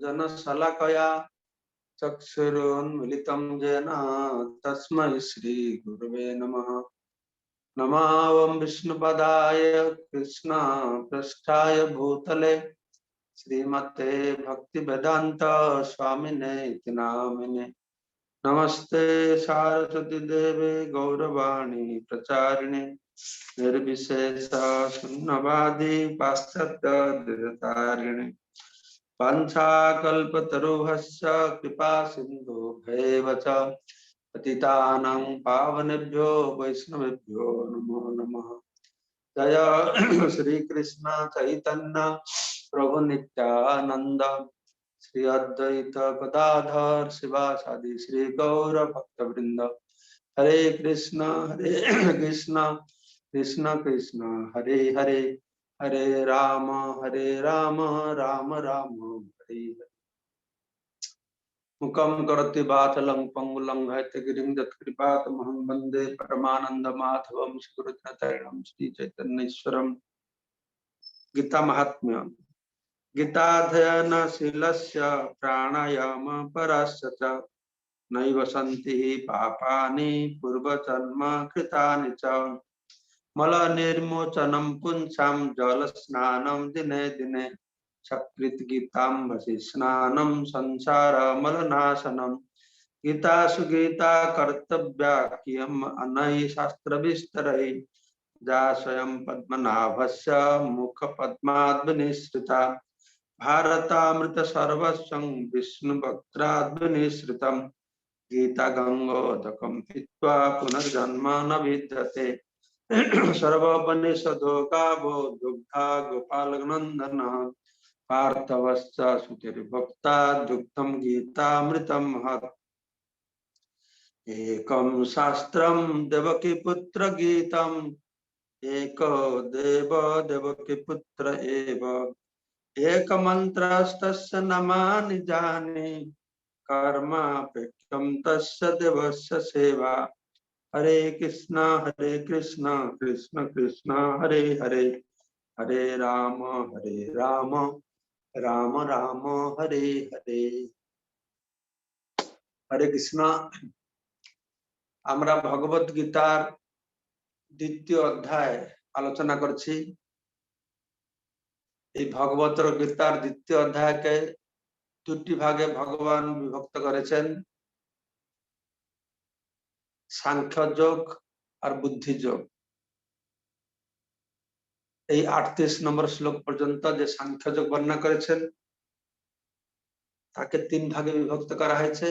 जनशलाकया चक्षुरुन्मिलितं येन तस्मै श्रीगुरवे नमः। नमावं विष्णुपदाय कृष्णपृष्ठाय भूतले श्रीमते भक्तिवेदांत स्वामिने इति नामिने। नमस्ते सारस्वती देवे गौरवाणी प्रचारिणे निर्विशेष शून्यवादी पाश्चात्य देवतारिणे। पंचाकल्पतरुभ्यश्च कृपा सिंधु भैव च पतितानां पावनेभ्यो वैष्णवेभ्यो नमो नमः। जय श्री कृष्ण चैतन्य प्रभु नित्यानंद श्री अद्वैत गदाधर शिवासादि श्री गौर भक्तवृंद। हरे कृष्ण कृष्ण कृष्ण हरे हरे, हरे राम राम राम हरे हरे। मुखं करोति वाचालं पंगुलं हैतगिरिं यत्कृपातमहं वन्दे परमानन्दमाधवं श्रीगुरुचरणं श्रीचैतन्येश्वरम्। गीता महात्म्य। गीताध्ययनशीलस्य प्राणायाम परस्य च नैव सन्ति पापानि पूर्वजन्म कृतानि च। मलनिर्मोचनं पुंसां जलस्नानं दिने दिने सकृद्गीताम्बसि स्नानं संसारमलनाशनम्। गीतासु गीता कर्तव्या कियम् अनैः शास्त्रविस्तरैः। जा स्वयं पद्मनाभस्य मुखपद्माद्विनिसृता भारतामृत सर्वस्वं विष्णुवक्त्राद्विनिसृतम्। गीता गंगोदकं पीत्वा पुनर्जन्म न विद्यते। सर्वोपनिषदो गावो दुग्धा गोपालनंदन पार्थवश्च सुतिर्भोक्ता दुग्धं गीतामृतं महत्। एकं शास्त्रं देवकी पुत्र गीतम् एको देव देवकी पुत्र एव। एक मंत्रस्तस्य नमानि जाने कर्मापेक्षं तस्य देवस्य सेवा। हरे कृष्ण कृष्ण कृष्ण हरे हरे, हरे राम राम राम हरे हरे। हरे कृष्ण। আমরা ভগবত গীতার দ্বিতীয় অধ্যায় আলোচনা করছি। এই ভগবত গীতার দ্বিতীয় অধ্যায়কে দুটি ভাগে ভগবান বিভক্ত করেছেন, সাংখ্য যোগ আর বুদ্ধি যোগ। এই 38 নম্বর শ্লোক পর্যন্ত যে সাংখ্য যোগ বর্ণনা করেছেন তাকে তিন ভাগে বিভক্ত করা হয়েছে।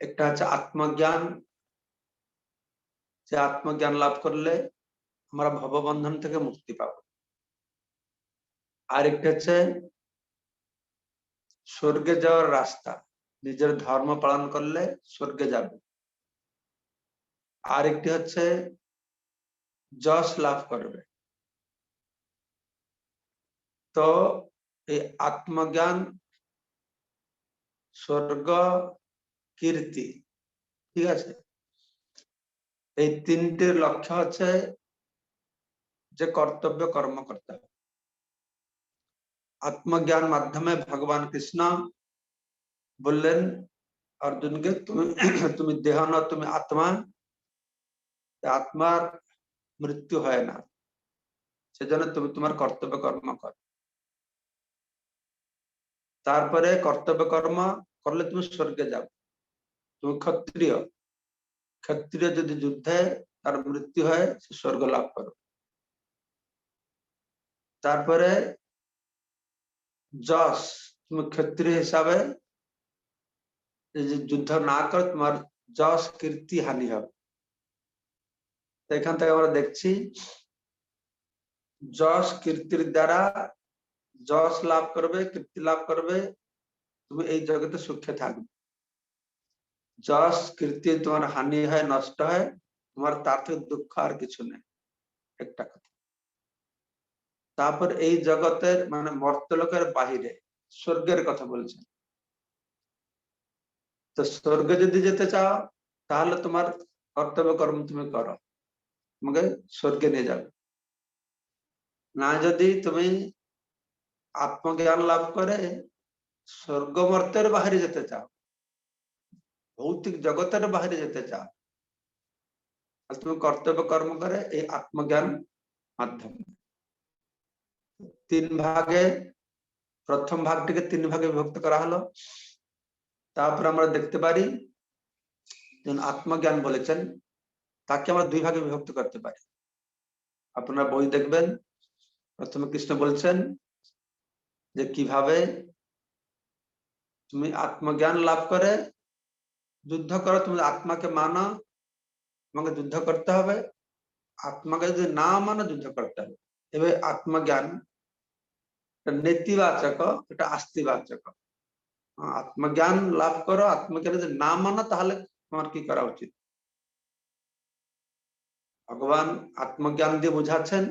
একটা হচ্ছে আত্মজ্ঞান, যে আত্মজ্ঞান লাভ করলে আমরা ভববন্ধন থেকে মুক্তি পাব। আর একটা হচ্ছে স্বর্গে যাওয়ার রাস্তা, নিজের ধর্ম পালন করলে স্বর্গে যাবে। আর একটি হচ্ছে যশ লাভ করবে। তো এই আত্মজ্ঞান, স্বর্গ, কীর্তি, ঠিক আছে, এই তিনটির লক্ষ্য হচ্ছে যে কর্তব্য কর্ম করতে হবে। আত্মজ্ঞান মাধ্যমে ভগবান কৃষ্ণ বললেন অর্জুনকে, তুমি দেহ না, তুমি আত্মা, আত্মার মৃত্যু হয় না, সেজন্য তুমি তোমার কর্তব্য কর্ম কর। তারপরে কর্তব্য কর্ম করলে তুমি স্বর্গে যাবে। তুমি ক্ষত্রিয়, ক্ষত্রিয় যদি যুদ্ধে তার মৃত্যু হয় সে স্বর্গ লাভ করবে। তারপরে যশ, তুমি ক্ষত্রিয় হিসাবে যুদ্ধ না করে তোমার যশ কীর্তি হানি হবে। এখান থেকে আমরা দেখছি যশ কীর্তির দ্বারা যশ লাভ করবে, কীর্তি লাভ করবে, তুমি এই জগতে সুখে থাকবে। যশ কীর্তি তোমার হানি হয়, নষ্ট হয়, তোমার তার থেকে দুঃখ আর কিছু নেই, একটা কথা। তারপর এই জগতের মানে মর্তলোকের বাহিরে স্বর্গের কথা বলছেন। তো স্বর্গে যদি যেতে চাও তাহলে তোমার কর্তব্য কর্ম তুমি করো, তোমাকে স্বর্গে নিয়ে যাবে। না যদি তুমি आत्मज्ञान लाभ करे स्वर्ग मर्त्यर बाहरी जेते चाओ भौतिक जगतर बाहरी जेते चाओ तुम कर्तव्य कर्म करे ये आत्मज्ञान माध्यम तीन भागे प्रथम भाग টিকে तीन भागे विभक्त करा हलो তারপর আমরা দেখতে পারি যখন আত্মজ্ঞান বলেছেন তাকে আমরা দুই ভাগে বিভক্ত করতে পারি আপনারা বই দেখবেন প্রথমে কৃষ্ণ বলছেন যে কিভাবে তুমি আত্মজ্ঞান লাভ করে যুদ্ধ করো তুমি আত্মাকে মানো তোমাকে যুদ্ধ করতে হবে আত্মাকে যদি না মানো যুদ্ধ করতে হবে এভাবে আত্মজ্ঞান নেতিবাচক এটা আস্তিবাচক আত্মজ্ঞান লাভ করো আত্মজ্ঞান যদি না মানো তাহলে তোমার কি করা উচিত ভগবান আত্মজ্ঞান দিয়ে বোঝাচ্ছেন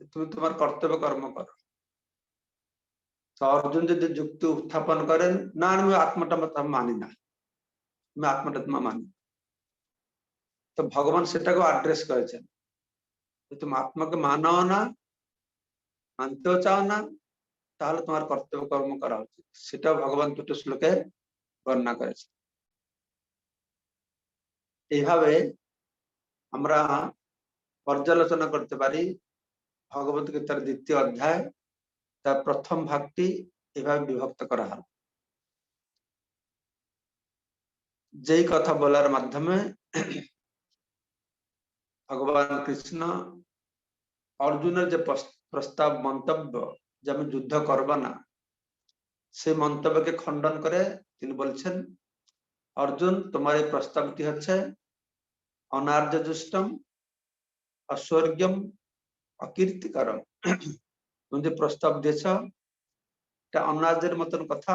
তুমি তোমার কর্তব্য কর্ম করো তো অর্জুন যদি যুক্তি উত্থাপন করেন না আমি আত্মাটা মানি না আমি আত্মাটা তোমার মানি তো ভগবান সেটাকে অ্যাড্রেস করেছেন তুমি আত্মাকে মানাও না মানতেও চাও না তাহলে তোমার কর্তব্য কর্ম করা উচিত সেটাও ভগবান দুটো শ্লোকে বর্ণনা করেছে এইভাবে আমরা পর্যালোচনা করতে পারি ভগবত গীতার দ্বিতীয় অধ্যায় তার প্রথম ভাগটি এভাবে বিভক্ত করা হল যেই কথা বলার মাধ্যমে ভগবান কৃষ্ণ অর্জুনের যে প্রস্তাব মন্তব্য যে আমি যুদ্ধ করব না সেই মন্তব্যকে খণ্ডন করে তিনি বলছেন অর্জুন তোমার এই প্রস্তাবটি হচ্ছে অনার্য দুষ্টম অস্বর্গম অকীর্তিকরম তুমি যে প্রস্তাব দিয়েছ এটা অনার্যের মতন কথা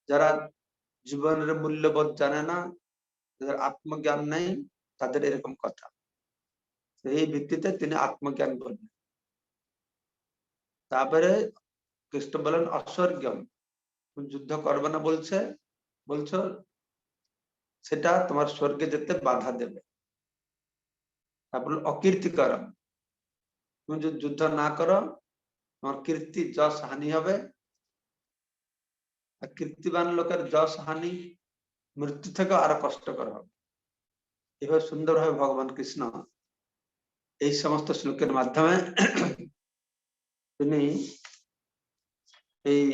যারা জীবনের মূল্যবোধ জানে না যাদের আত্মজ্ঞান নেই তাদের এরকম কথা এই ভিত্তিতে তিনি আত্মজ্ঞান বললেন তারপরে কৃষ্ণ বলেন অস্বর্গম তুমি যুদ্ধ করবে না বলছো সেটা তোমার স্বর্গে যেতে বাধা দেবে তারপর অকীর্তিকরম তুমি যদি যুদ্ধ না করো তোমার কীর্তি যশ হানি হবে আর কীর্তিবান লোকের যশ হানি মৃত্যু থেকে আরো কষ্টকর হবে এভাবে সুন্দরভাবে ভগবান কৃষ্ণ এই সমস্ত শ্লোকের মাধ্যমে তিনি এই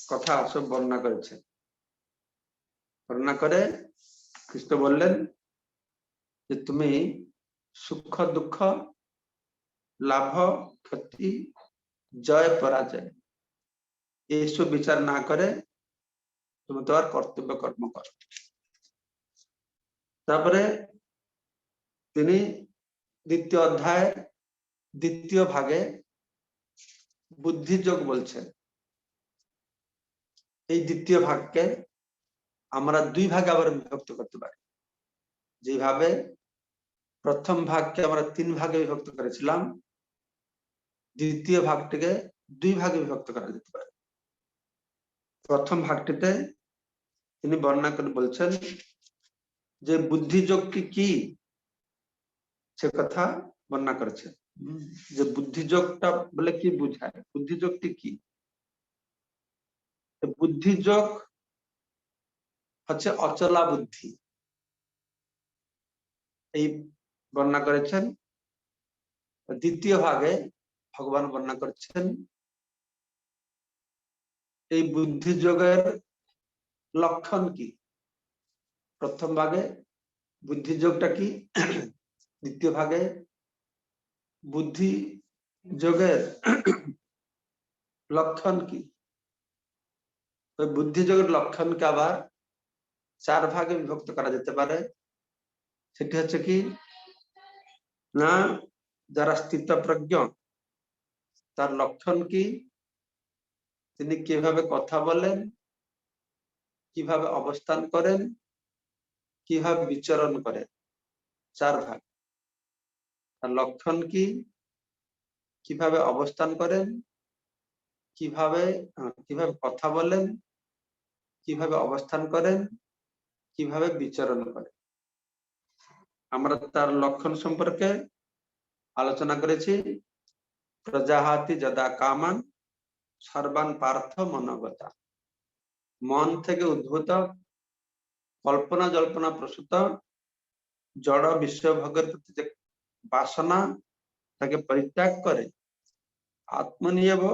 কথা সব বর্ণনা করেছেন বর্ণনা করে কৃষ্ণ বললেন যে তুমি সুখ দুঃখ লাভ ক্ষতি জয় পরাজয় এইসব বিচার না করে তুমি তোমার কর্তব্য কর্ম করো তারপরে তিনি দ্বিতীয় অধ্যায় দ্বিতীয় ভাগে বুদ্ধিযোগ বলছেন এই দ্বিতীয় ভাগকে আমরা দুই ভাগে আবার বিভক্ত করতে পারি যেভাবে প্রথম ভাগকে আমরা তিন ভাগে বিভক্ত করেছিলাম দ্বিতীয় ভাগটিকে দুই ভাগে বিভক্ত করা যেতে পারে প্রথম ভাগটিতে তিনি বর্ণনা করে বলছেন যে বুদ্ধিযোগটি কি সে কথা বর্ণনা করেছেন যে বুদ্ধিযোগটা বলে কি বুঝায় বুদ্ধিযোগটি কি বুদ্ধিযোগ হচ্ছে অচলা বুদ্ধি এই বর্ণনা করেছেন দ্বিতীয় ভাগে ভগবান বর্ণনা করেছেন এই বুদ্ধিযোগের লক্ষণ কি প্রথম ভাগে বুদ্ধিযোগটা কি দ্বিতীয় ভাগে বুদ্ধি যোগের লক্ষণ কি ওই বুদ্ধিযোগের লক্ষণকে আবার চার ভাগে বিভক্ত করা যেতে পারে সেটি হচ্ছে কি না যারা স্থিতপ্রজ্ঞ তার লক্ষণ কি তিনি কিভাবে কথা বলেন কিভাবে অবস্থান করেন কিভাবে বিচরণ করেন চার ভাগ তার লক্ষণ কি কিভাবে অবস্থান করেন কিভাবে কথা বলেন কিভাবে অবস্থান করেন কিভাবে বিচরণ করেন আমরা তার লক্ষণ সম্পর্কে আলোচনা করেছি প্রজাহাতি যদা কামান সর্বান পার্থ মনোগতা। মন থেকে উদ্ভূত কল্পনা জল্পনা প্রসূত জড় বিশ্বভোগের প্রতি যে বাসনা তাকে পরিত্যাগ করে আত্মনিয়ব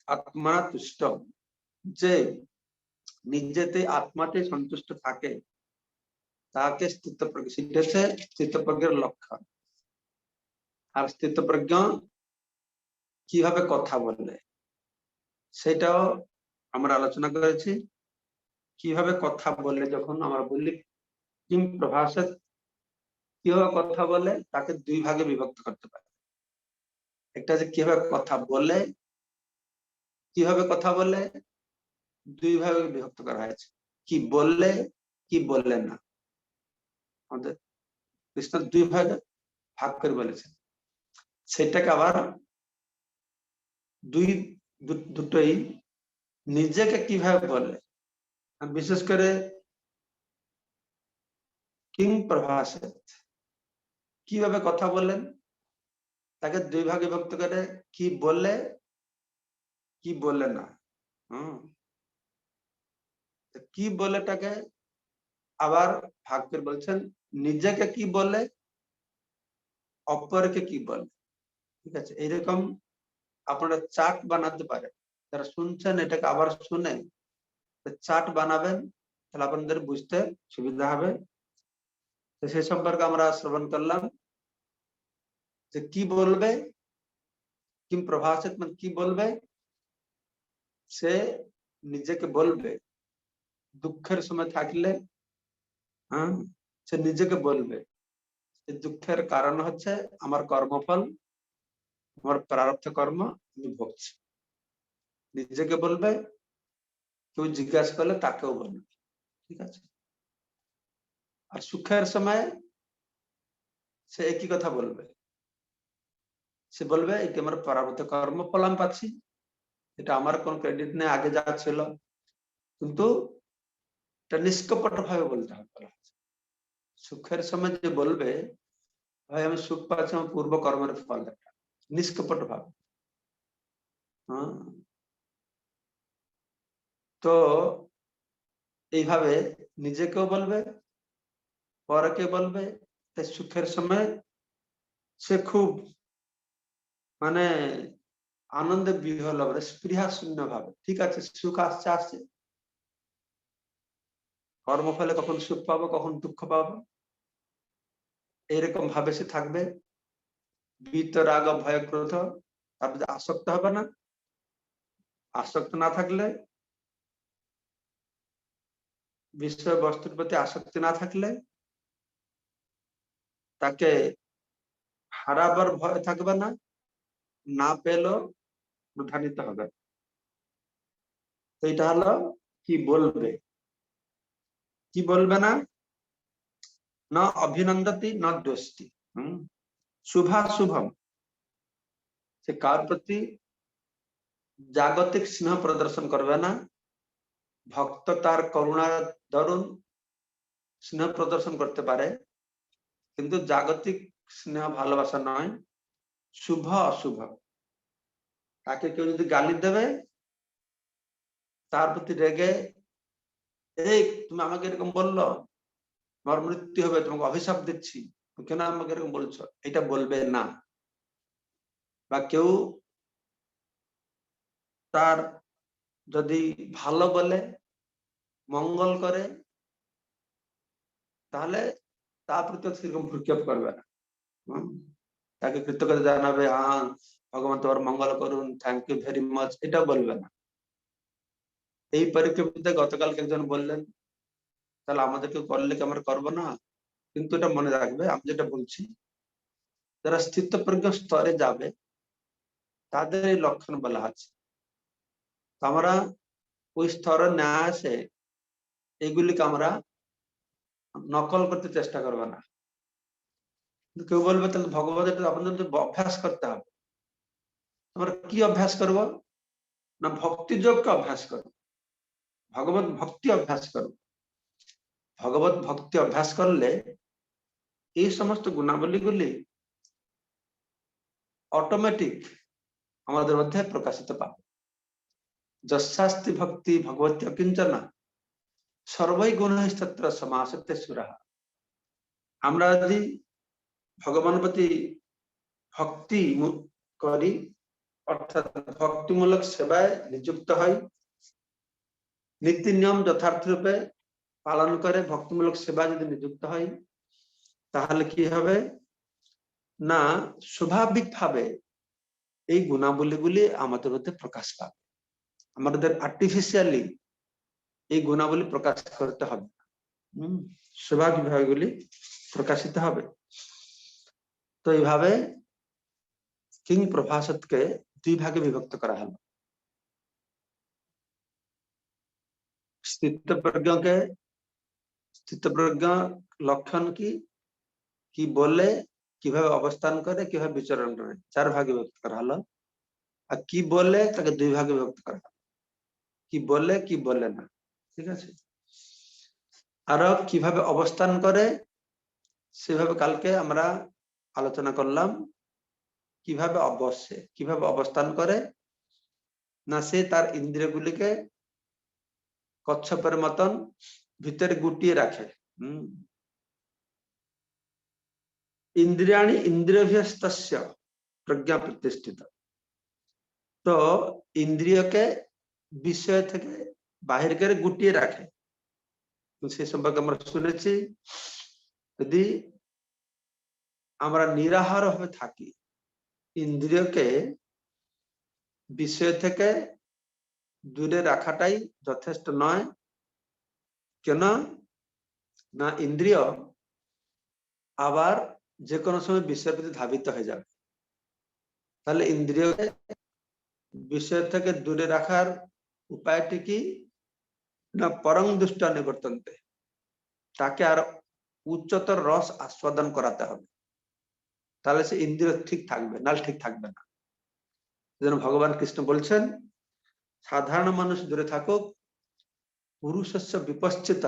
আত্মা তুষ্ট, যে নিজেতে আত্মাতে সন্তুষ্ট থাকে তাকে স্থিতপ্রজ্ঞ, সেটা স্থিতপ্রজ্ঞের লক্ষণ। আর স্থিতপ্রজ্ঞ কিভাবে কথা বলে সেটাও আমরা আলোচনা করেছি। কিভাবে কথা বলে, যখন আমরা বলি কিম প্রভাষেত, কিভাবে কথা বলে তাকে দুই ভাগে বিভক্ত করতে পারে। একটা যে কিভাবে কথা বলে, কিভাবে কথা বলে দুই ভাগে বিভক্ত করা হয়েছে, কি বললে কি বললে না। আমাদের কৃষ্ণ দুই ভাগে ভাগ করে বলেছেন। সেটাকে আবার দুটোই নিজেকে কিভাবে বলে, বিশেষ করে কিং প্রভাষেত কিভাবে কথা বলেন তাকে দুই ভাগে বিভক্ত করে, কি বললে কি বললে না। কি বলেটাকে আবার ভাগ করে বলছেন নিজেকে কি বলে, অপরকে কি বলে। ঠিক আছে, এইরকম আপনারা চার্ট বানাতে পারেন। যারা শুনছেন এটাকে আবার শুনে চার্ট বানাবেন, তাহলে আপনাদের বুঝতে সুবিধা হবে। তো সেই সম্পর্কে আমরা শ্রবণ করলাম যে কি বলবে, কিম প্রভাষিত মানে কি বলবে, সে নিজেকে বলবে। দুঃখের সময় থাকলে সে নিজেকে বলবে দুঃখের কারণ হচ্ছে আমার কর্মফল, আমার প্রারব্ধ কর্ম আমি ভুগছি। নিজেকে বলবে, কেউ জিজ্ঞাসা করলে তাকেও বলবে। ঠিক আছে। আর সুখের সময় সে একই কথা বলবে, সে বলবে এটি আমার প্রারব্ধ কর্মফল আমি পাচ্ছি, এটা আমার কোন ক্রেডিট নেই, আগে যা ছিল। কিন্তু এটা নিষ্কপট ভাবে বলতে হবে। সুখের সময় যে বলবে ভাই আমি সুখ পাচ্ছি আমার পূর্ব কর্মের ফল, এটা নিষ্কপট ভাবে। তো এইভাবে নিজেকেও বলবে, পরকে বলবে। তাই সুখের সময় সে খুব মানে আনন্দে বিহ্বল হবে, স্পৃহা শূন্য ভাবে। ঠিক আছে, সুখ আসছে আসছে, কর্মফলে কখন সুখ পাবো কখন দুঃখ পাবো, এইরকম ভাবে সে থাকবে। বীত রাগ ভয় ক্রোধ তারপরে আসক্ত হবে না। আসক্ত না থাকলে, বিষয় বস্তুর প্রতি আসক্তি না থাকলে তাকে হারাবার ভয় থাকবে না, না পেলেও উঠানিত হবে। তো এটা হলো কি বলবে। কি বলবে না, না অভিনন্দতি না দোস্তি, শুভাশুভম, সে কার প্রতি জাগতিক স্নেহ প্রদর্শন করবে না। ভক্ত তার করুণা দরুন স্নেহ প্রদর্শন করতে পারে, কিন্তু জাগতিক স্নেহ ভালোবাসা নয়। শুভ অশুভ, তাকে কেউ যদি গালি দেবে তার প্রতি রেগে, এই তুমি আমাকে এরকম বললো, আমার মৃত্যু হবে, তোমাকে অভিশাপ দিচ্ছি, কেন আমাকে এরকম বলছো, এটা বলবে না। বা কেউ তার যদি ভালো বলে মঙ্গল করে তাহলে তার প্রতি সেরকম ভ্রুক্ষেপ করবে না। তাকে কৃতজ্ঞতা জানাবে, হ্যাঁ ভগবান তোমার মঙ্গল করুন, থ্যাংক ইউ ভেরি মাচ, এটা বলবে না। এই পরিপ্রেক্ষিতে গতকালকে একজন বললেন তাহলে আমাদেরকে করলে কি আমরা করবো না। কিন্তু এটা মনে রাখবে, আমি যেটা বলছি যারা স্থিতপ্রজ্ঞ স্তরে যাবে তাদের এই লক্ষণ বলা আছে। আমরা ওই স্তরে না আসে এগুলিকে আমরা নকল করতে চেষ্টা করবো না। কেউ বলবে তাহলে ভগবত এটা আপনাদের অভ্যাস করতে হবে। আমরা কি অভ্যাস করব না, ভক্তি যোগকে অভ্যাস করব, ভগবত ভক্তি অভ্যাস করব। ভগবত ভক্তি অভ্যাস করলে এই সমস্ত গুণাবলীগুলি অটোমেটিক আমাদের মধ্যে প্রকাশিত পাবে। যস্যাস্তি ভক্তি ভগবতী অকিঞ্চনা সর্বৈ গুণস্তত্র সমাসতে সুরাহ। আমরা যদি ভগবান প্রতি ভক্তি করি অর্থাৎ ভক্তিমূলক সেবায় নিযুক্ত হয়, নীতি নিয়ম যথার্থ রূপে পালন করে ভক্তিমূলক সেবা যদি নিযুক্ত হয়, তাহলে কি হবে না স্বাভাবিকভাবে এই গুণাবলীগুলি আমাদের মধ্যে প্রকাশ পাবে। আমাদের আর্টিফিশিয়ালি এই গুণাবলী প্রকাশ করতে হবে, স্বাভাবিকভাবে গুলি প্রকাশিত হবে। তো এইভাবে কিং প্রভাষদকে দুই ভাগে বিভক্ত করা হলো। স্থিতপ্রজ্ঞ লক্ষণ কি বলে, কিভাবে অবস্থান করে, কিভাবে বিচরণ করে, 4 ভাগে বিভক্ত করা হলো। আর কি বলে তাকে 2 ভাগে বিভক্ত করা হলো, কি বলে কি বলে না। ঠিক আছে, আরো কিভাবে অবস্থান করে সেভাবে কালকে আমরা আলোচনা করলাম। কিভাবে অবস্থান করে না, সে তার ইন্দ্রিয়গুলিকে কচ্ছপের মতন ভিতরে গুটিয়ে রাখে। ইন্দ্রিয়াণি ইন্দ্রিয়ভ্যস্তস্য প্রজ্ঞা প্রতিষ্ঠিত। তো ইন্দ্রিয়কে বিষয় থেকে বাহির করে গুটিয়ে রাখে। সে সম্পর্কে আমরা শুনেছি, যদি আমরা নিরাহার ভাবে থাকি, ইন্দ্রিয়কে বিষয় থেকে দূরে রাখাটাই যথেষ্ট নয়। কেন না, ইন্দ্রিয় আবার যে কোনো সময় বিষয়ের প্রতি ধাবিত হয়ে যাবে। তাহলে ইন্দ্রিয়কে বিষয় থেকে দূরে রাখার উপায়টি কি না, পরং দুষ্ট নিবর্তনতে, তাকে আর উচ্চতর রস আস্বাদন করাতে হবে। তাহলে সে ইন্দ্রিয় ঠিক থাকবে, নাল ঠিক থাকবে না। যেন ভগবান কৃষ্ণ বলছেন, সাধারণ মানুষ দূরে থাকুক, পুরুষস্য বিপশ্চিত,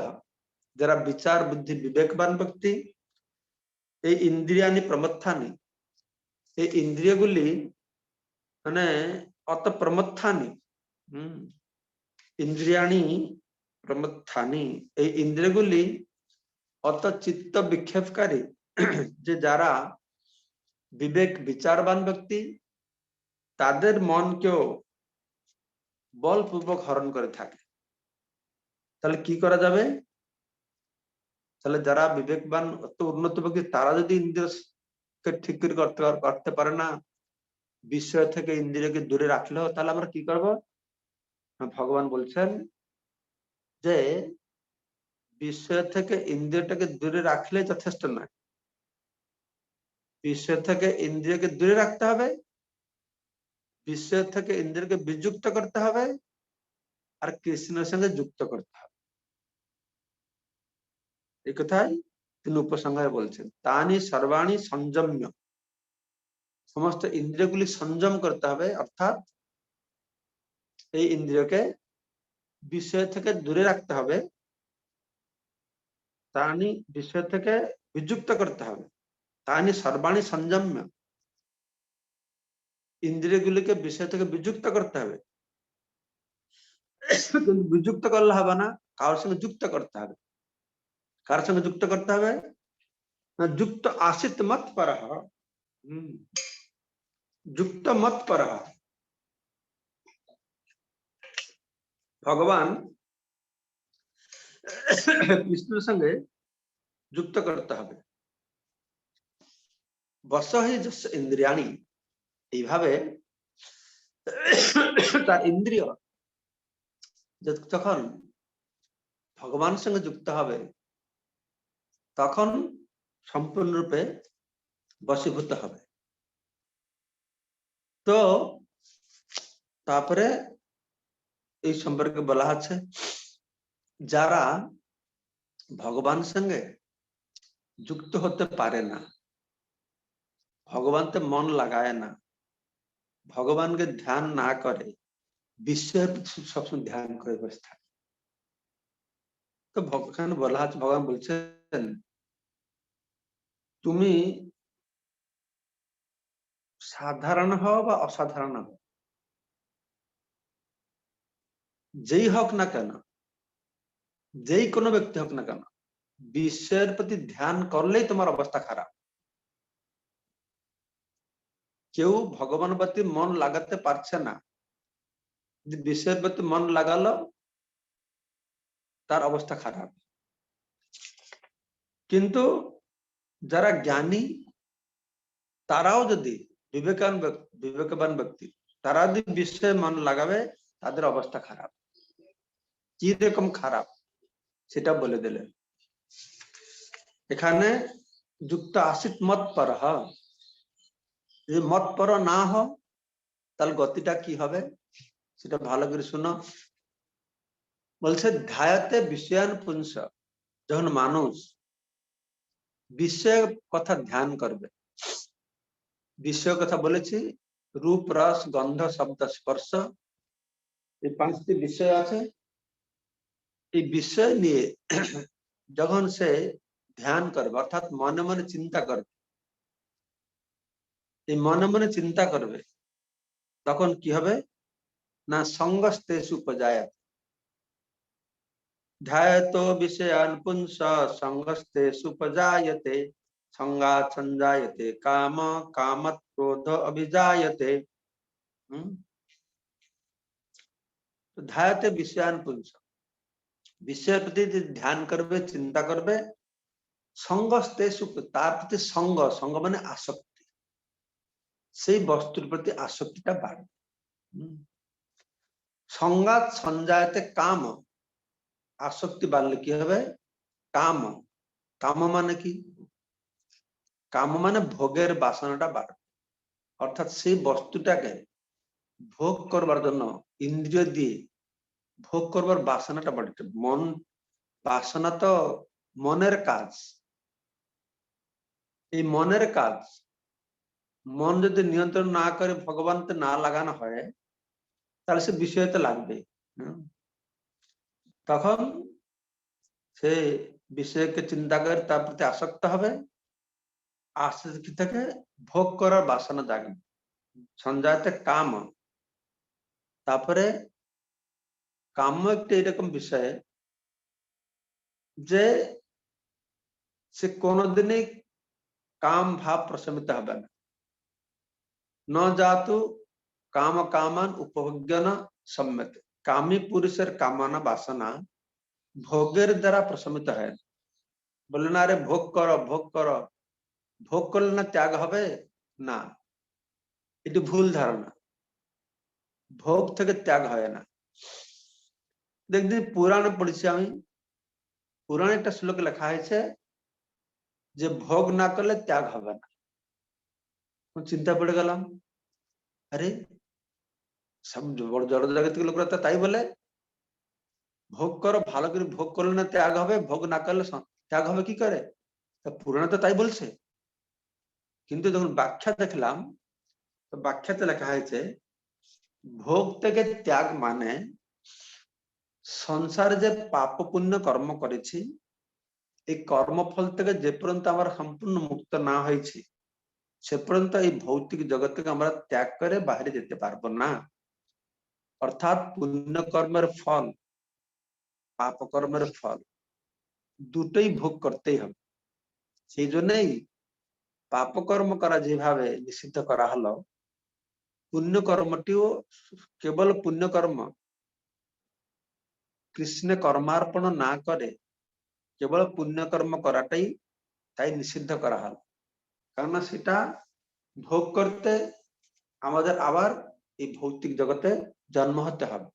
যারা বিচার বুদ্ধি বিবেকবান ব্যক্তি, এই ইন্দ্রিয়ানি প্রমত্থানি, এই ইন্দ্রিয়গুলি মানে অত প্রমত্থানি, ইন্দ্রিয়ানি প্রমত্থানি, এই ইন্দ্রিয়গুলি অত চিত্ত বিক্ষেপকারী, যে যারা বিবেক বিচারবান ব্যক্তি, তাদের মনকেও বলপূর্বক হরণ করে থাকে। তাহলে কি করা যাবে? তাহলে যারা বিবেকবান অত উন্নত ব্যক্তি, তারা যদি ইন্দ্রিয়কে ঠিক করে করতে পারে না, বিষয় থেকে ইন্দ্রিয়কে দূরে রাখলেও, তাহলে আমরা কি করব? ভগবান বলছেন যে বিষয় থেকে ইন্দ্রিয়টাকে দূরে রাখলে যথেষ্ট নয়, বিষয় থেকে ইন্দ্রিয়কে দূরে রাখতে হবে, বিষয় থেকে ইন্দ্রিয়কে বিযুক্ত করতে হবে, আর কৃষ্ণের সঙ্গে যুক্ত করতে হবে। এই কথাই তিনি উপসংহারে বলছেন, তানি সর্বাণী সংযম্য, সমস্ত ইন্দ্রিয়গুলি সংযম করতে হবে, অর্থাৎ এই ইন্দ্রিয়কে বিষয় থেকে দূরে রাখতে হবে, তানি বিষয় থেকে বিযুক্ত করতে হবে। তানি সর্বাণী সংযম্য, ইন্দ্রিয়গুলিকে বিষয় থেকে বিযুক্ত করতে হবে। কিন্তু বিযুক্ত করলে হবে না, কারোর সঙ্গে যুক্ত করতে হবে। কার সঙ্গে যুক্ত করতে হবে? যুক্ত আশিত মত পরহ, যুক্ত মত পরহ। ভগবান কৃষ্ণের সঙ্গে যুক্ত করতে হবে। বসহি যস্য ইন্দ্রিয়াণি, এইভাবে তার ইন্দ্রিয় যখন ভগবানের সঙ্গে যুক্ত হবে, তখন সম্পূর্ণরূপে বশীভূত হবে। তো তারপরে এই সম্পর্কে বলা আছে, যারা ভগবানের সঙ্গে যুক্ত হতে পারে না, ভগবানতে মন লাগায় না, ভগবানকে ধ্যান না করে, বিশ্বের সবসময় ধ্যান করে বসে থাকে। তো ভগবান বলা আছে, ভগবান বলছেন, তুমি সাধারণ হও বা অসাধারণ হও, যেই হোক না কেন, যেই কোনো ব্যক্তি হোক না কেন, বিষয়ের প্রতি ধ্যান করলেই তোমার অবস্থা খারাপ। কেউ ভগবান প্রতি মন লাগাতে পারছে না, বিষয়ের প্রতি মন লাগালো তার অবস্থা খারাপ। কিন্তু যারা জ্ঞানী তারাও যদি বিবেকবান ব্যক্তি, তারা যদি বিষয়ে মন লাগাবে তাদের অবস্থা খারাপ। কি রকম খারাপ সেটা বলে দিলেন এখানে। যুক্ত আসিত মত পর, যদি মত পর না হো তাহলে গতিটা কি হবে সেটা ভালো করে শুনো। বলছে ধ্যায়তে বিষয়ান পুংস, যখন মানুষ বিষয়ের কথা ধ্যান করবে, বিষয়ের কথা বলেছি রূপ রস গন্ধ শব্দ স্পর্শ, এই 5টি বিষয় আছে। এই বিষয় নিয়ে যখন সে ধ্যান করবে অর্থাৎ মনে মনে চিন্তা করবে, এই মনে মনে চিন্তা করবে, তখন কি হবে না সঙ্গস্তেষু উপজায়াত, ধ্যায়তো বিষয়ান পুংস সঙ্গস্তেষু উপজায়তে, संगात संजायते काम, कामत क्रोध अभिजायते। तो ध्यायते विषयान पुंस, विषय प्रति ध्यान करबे चिंता करबे, संगस्ते सुख, तार प्रति संग, संग माने आसक्ति, সেই বস্তুর প্রতি আসক্তিটা বাড়বে। संगात संजायते काम, আসক্তি বাড়লে কি হবে কাম, কাম মানে কি, কাম মানে ভোগের বাসনাটা বাড়বে, অর্থাৎ সেই বস্তুটাকে ভোগ করবার জন্য ইন্দ্রিয় দিয়ে ভোগ করবার বাসনাটা বাড়ছে। মন, বাসনা তো মনের কাজ, এই মনের কাজ মন যদি নিয়ন্ত্রণ না করে ভগবানকে না লাগানো হয় তাহলে সে বিষয়তে লাগবে। তখন সে বিষয়কে চিন্তা করে তার প্রতি আসক্ত হবে, আসক্তি থেকে ভোগ করার বাসনা জাগবে, সঞ্জায়তে কাম। তারপরে কাম্য একটা এরকম বিষয় যে সে কোনোদিনই কাম ভাব প্রশমিত হবে না, ন জাতু কাম কামান উপভোগ্যনা সম্মত, কামী পুরুষের কামনা বাসনা ভোগের দ্বারা প্রশমিত হয় না। বললেন না আরে ভোগ করো ভোগ করো, ভোগ করলে না ত্যাগ হবে না, এটি ভুল ধারণা, ভোগ থেকে ত্যাগ হয় না। দেখছি পুরাণে পড়েছি আমি, পুরাণে একটা শ্লোক লেখা হয়েছে যে ভোগ না করলে ত্যাগ হবে না। চিন্তা পড়ে গেলাম, আরে সব বড় জড় জগতের লোকরা তো তাই বলে, ভোগ করো ভালো করে, ভোগ করলে না ত্যাগ হবে, ভোগ না করলে ত্যাগ হবে কি করে, তা পুরাণে তো তাই বলছে। কিন্তু যখন ব্যাখ্যা দেখলাম তো ব্যাখ্যাতে লেখা হয়েছে ভোগ থেকে ত্যাগ মানে সংসারে যে পাপ পুণ্য কর্ম করেছি এই কর্মফল থেকে যে পর্যন্ত আমরা সম্পূর্ণ মুক্ত না হয়েছি সে পর্যন্ত এই ভৌতিক জগৎ থেকে আমরা ত্যাগ করে বাইরে যেতে পারবো না। অর্থাৎ পুণ্য কর্মের ফল পাপ কর্মের ফল দুটোই ভোগ করতেই হবে। সেই জন্যই পাপ কর্ম করা যেভাবে নিষিদ্ধ করা হলো, পুণ্য কর্মটিও কেবল পুণ্য কর্ম কৃষ্ণে কর্মার্পণ না করে কেবল পুণ্য কর্ম করাটাই তাই নিষিদ্ধ করা হলো, কেননা সেটা ভোগ করতে আমাদের আবার এই ভৌতিক জগতে জন্ম হতে হবে।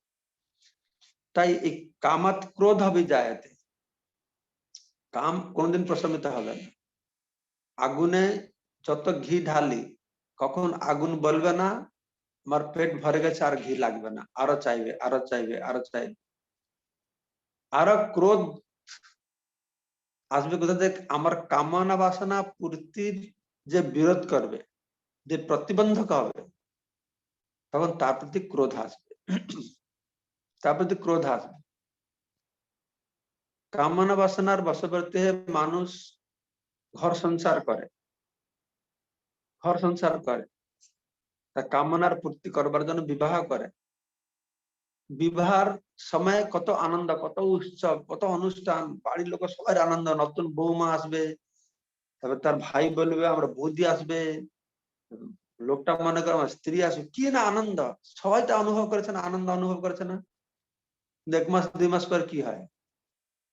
তাই এই কামাত ক্রোধ হবে যায়তে, কাম কোনদিন প্রশমিত হবে না। আগুনে যত ঘি ঢালি কখন আগুন বলবে না আমার পেট ভরে গেছে আর ঘি লাগবে না, আরো চাইবে আরো চাইবে আরো চাইবে। আরো ক্রোধ আসবে কোথা থেকে, আমার কামনা বাসনা পূর্তির যে বিরোধ করবে, যে প্রতিবন্ধক হবে, তখন তার প্রতি ক্রোধ আসবে, তার প্রতি ক্রোধ আসবে। কামনা বাসনার বশবর্তী হয়ে মানুষ ঘর সংসার করে, ঘর সংসার করে, তা কামনার পূর্তি করবার জন্য বিবাহ করে, বিবাহের সময় কত আনন্দ, কত উৎসব, কত অনুষ্ঠান, বাড়ির লোক সবার আনন্দ, নতুন বৌমা আসবে, তারপর তার ভাই বলবে আমরা বৌদি আসবে, লোকটা মনে করে আমার স্ত্রী আসবে, কি না আনন্দ, সবাই তো অনুভব করেছে না, আনন্দ অনুভব করেছে না। 1 মাস 2 মাস পর কি হয়,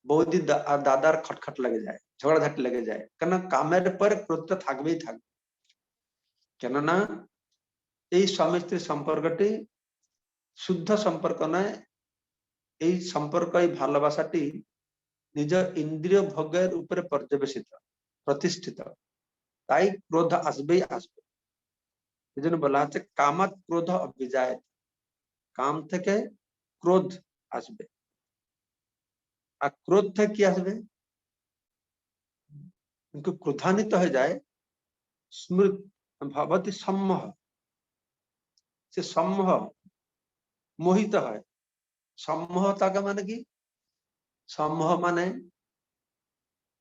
বৌদি আর দাদার খটখট লেগে যায়, ঝগড়াঝাটি লেগে যায়, কেন কামের পর ক্রোধটা থাকবেই থাকবে। কেননা এই স্বামী স্ত্রীর সম্পর্কটি শুদ্ধ সম্পর্ক নয়, এই সম্পর্ক, এই ভালোবাসাটি নিজ ইন্দ্রিয় ভোগের উপরে পর্যবেসিত, প্রতিষ্ঠিত, তাই ক্রোধ আসবেই আসবে। এই জন্য বলা হচ্ছে কামাত ক্রোধ অভিজায়, কাম থেকে ক্রোধ আসবে। আর ক্রোধ থেকে কি আসবে, কিন্তু ক্রোধান্বিত হয়ে যায়, স্মৃত ভবতি সম্মোহ, সে সম্মোহ মোহিত হয়। সম্মোহ তাকে মানে কি, সম্মোহ মানে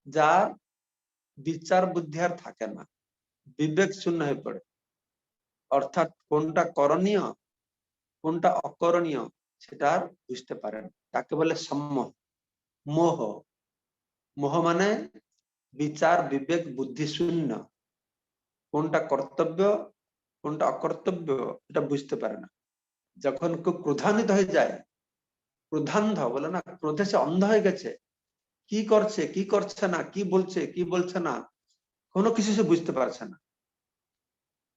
যার বিচার বুদ্ধি আর থাকে না, বিবেক শূন্য হয়ে পড়ে, অর্থাৎ কোনটা করণীয় কোনটা অকরণীয় সেটা আর বুঝতে পারে না, তাকে বলে সম্মোহ। মোহ, মোহ মানে বিচার বিবেক বুদ্ধি শূন্য, কোনটা কর্তব্য কোনটা অকর্তব্য এটা বুঝতে পারে না। যখন কেউ ক্রোধান্বিত হয়ে যায়, ক্রোধান্ধ বলে না, ক্রোধে সে অন্ধ হয়ে গেছে, কি করছে কি করছে না, কি বলছে কি বলছে না, কোনো কিছু সে বুঝতে পারছে না।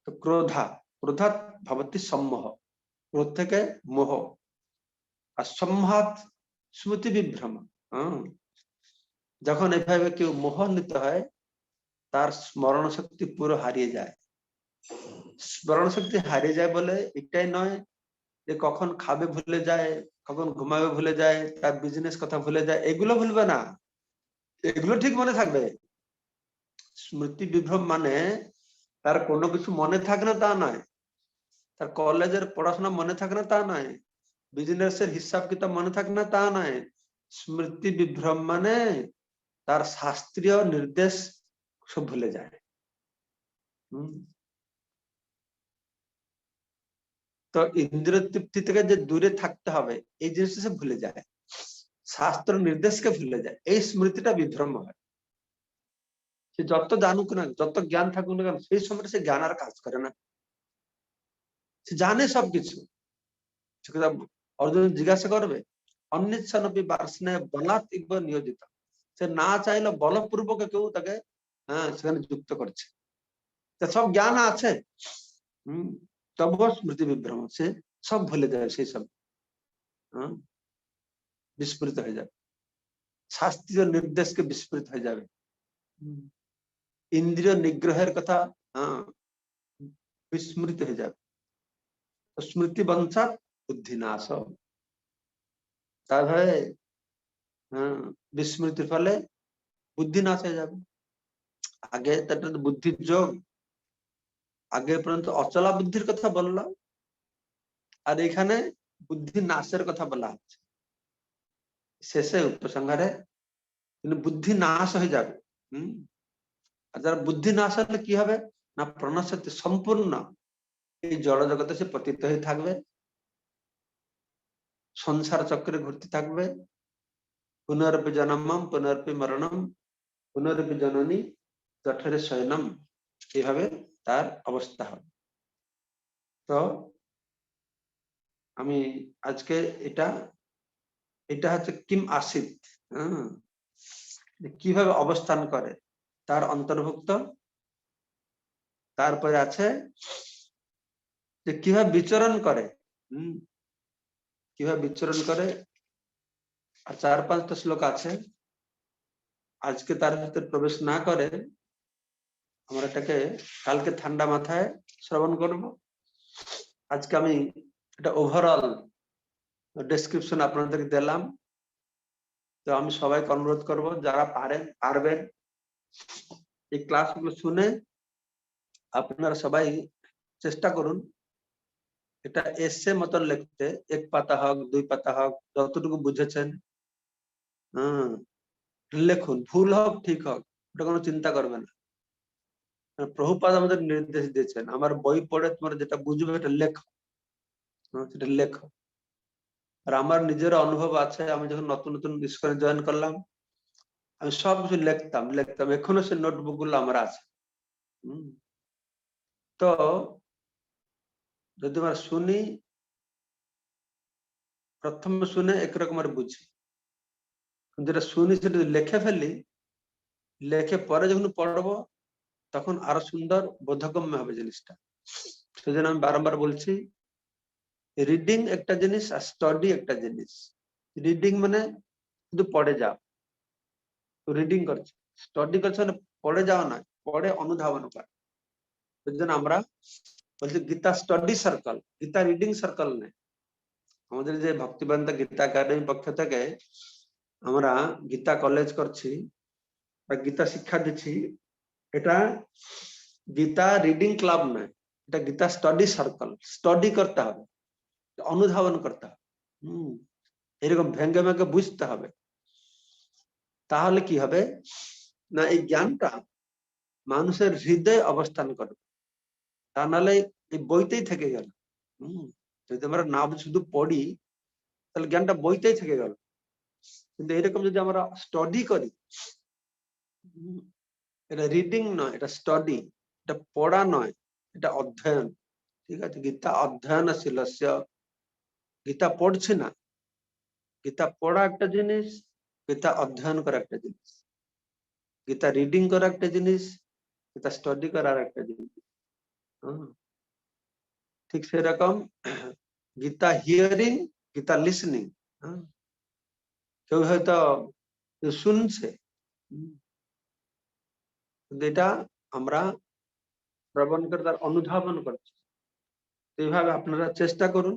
তো ক্রোধাৎ ভবতি সম্মোহ, ক্রোধ থেকে মোহ। আর সম্মোহাৎ স্মৃতি বিভ্রম। যখন এভাবে কেউ মোহান্বিত হয়, তার স্মরণ শক্তি পুরো হারিয়ে যায়। স্মরণ শক্তি হারিয়ে যায় বলে এটাই নয় যে কখন খাবে ভুলে যায়, কখন ঘুমাবে ভুলে যায়, তার বিজনেস কথা ভুলে যায়, এগুলো ভুলবে না, এগুলো ঠিক মনে থাকবে। স্মৃতি বিভ্রম মানে তার কোনো কিছু মনে থাকে না তা নয়, তার কলেজের পড়াশোনা মনে থাকে না তা নয়, বিজনেসের হিসাব কিতাব মনে থাকে না তা নয়। স্মৃতি বিভ্রম মানে তার শাস্ত্রীয় নির্দেশ সব ভুলে যায়। তো ইন্দ্রিয় তৃপ্তি থেকে যে দূরে থাকতে হবে এই জিনিসটা সে ভুলে যায়, শাস্ত্র নির্দেশকে ভুলে যায়, এই স্মৃতিটা বিভ্রম হয়। সে যত জানুক না, যত জ্ঞান থাকুক না কেন, সেই সময়টা সে জ্ঞান আর কাজ করে না, সে জানে সবকিছু। অর্জুন জিজ্ঞাসা করবে, অনিচ্ছানপি বার্ষ্ণে বলাৎ ইব নিয়োজিত, সে না চাইলে বলপূর্বক কেউ তাকে সেখানে যুক্ত করছে, সব জ্ঞান আছে, তবুও স্মৃতি বিভ্রম, সে সব ভুলে যাবে, সেই সব বিস্মৃত হয়ে যাবে, শাস্ত্রীয় নির্দেশকে বিস্মৃত হয়ে যাবে, ইন্দ্রিয় নিগ্রহের কথা বিস্মৃত হয়ে যাবে। স্মৃতি বঞ্চাত বুদ্ধি নাশ, তারপরে বিস্মৃতির ফলে বুদ্ধি নাশ হয়ে যাবে। আগে তাটা বুদ্ধির যোগ, আগে পর্যন্ত অচলা বুদ্ধির কথা বললাম, আর এখানে বুদ্ধি নাশের কথা বলা হচ্ছে। শেষে উপসংহারে কিন্তু বুদ্ধি নাশ হয়ে যাবে। আর যারা বুদ্ধি নাশ হলে কি হবে না, প্রণশক্তি সম্পূর্ণ এই জড় জগতে সে পতিত হয়ে থাকবে, সংসার চক্রে ঘুরতে থাকবে, পুনরপি জন্মম পুনরপি মরণম পুনরপি জননী জঠরে শয়নম, এইভাবে তার অবস্থা হবে। তো আমি আজকে এটা হচ্ছে কিম আসিত, কিভাবে অবস্থান করে তার অন্তর্ভুক্ত। তারপরে আছে যে কিভাবে বিচরণ করে, কিভাবে বিচরণ করে, আর 4-5টা শ্লোক আছে। আজকে তার ভিতরে প্রবেশ না করে আমরা এটাকে কালকে ঠান্ডা মাথায় শ্রবণ করব। আজকে আমি এটা ওভারঅল ডেসক্রিপশন আপনাদেরকে দিলাম। তো আমি সবাইকে অনুরোধ করব, যারা পারবেন এই ক্লাসগুলো শুনে আপনারা সবাই চেষ্টা করুন এটা এসে মতন লিখতে, 1 পাতা হোক 2 পাতা হোক, যতটুকু বুঝেছেন লিখুন, ভুল হোক ঠিক হোক ওটা কোনো চিন্তা করবেন না। প্রভুপাদ আমাদের নির্দেশ দিয়েছেন, আমার বই পড়ে তোমরা যেটা বুঝবে এটা লেখো, সেটা লেখো। আর আমার নিজের অনুভব আছে, আমি যখন নতুন নতুন ইস্কনে জয়েন করলাম আমি সব কিছু লিখতাম এখনো সে নোটবুক গুলো আমার আছে। তো যদি আমরা শুনি, প্রথমে শুনে একরকমের বুঝি, যেটা শুনি সেটা লিখে ফেলি, লেখে পরে যখন পড়বো তখন আরো সুন্দর বোধগম্য হবে জিনিসটা। সেজন্য আমি বারবার বলছি, রিডিং একটা জিনিস আর স্টাডি একটা জিনিস। রিডিং মানে শুধু পড়ে যাও, রিডিং করছে, স্টাডি করছে মানে পড়ে যাওয়া নয়, পড়ে অনুধাবন করা। সেজন্য আমরা বলছি Gita study circle, Gita reading circle নেই। আমাদের যে ভক্তিবেদান্ত গীতা একাডেমি পক্ষ থেকে আমরা গীতা কলেজ করছি বা গীতা শিক্ষা দিচ্ছি, এটা গীতা রিডিং ক্লাব নয়, এটা গীতা স্টাডি সার্কেল। স্টাডি করতে হবে, অনুধাবন করতে হবে, এরকম ভেঙ্গে ভেঙ্গে বুঝতে হবে। তাহলে কি হবে না, এই জ্ঞানটা মানুষের হৃদয়ে অবস্থান করবে। তা নাহলে এই বইতেই থেকে গেল। যদি আমরা না শুধু পড়ি তাহলে জ্ঞানটা বইতেই থেকে গেল। কিন্তু এরকম যদি আমরা স্টাডি করি, এটা রিডিং নয়, এটা স্টাডি, এটা পড়া নয়, এটা অধ্যয়ন। ঠিক আছে, গীতা অধ্যয়নশীলস্য, গীতা পড়ছি না, গীতা পড়া একটা জিনিস, গীতা অধ্যয়ন করা একটা জিনিস, গীতা রিডিং করা একটা জিনিস, গীতা স্টাডি করার একটা জিনিস। ঠিক সেরকম গীতা হিয়ারিং, গীতা লিসনিং। কেউ হয়তো শুনছে, এটা আমরা শ্রবণ করে তার অনুধাবন করছি। এইভাবে আপনারা চেষ্টা করুন,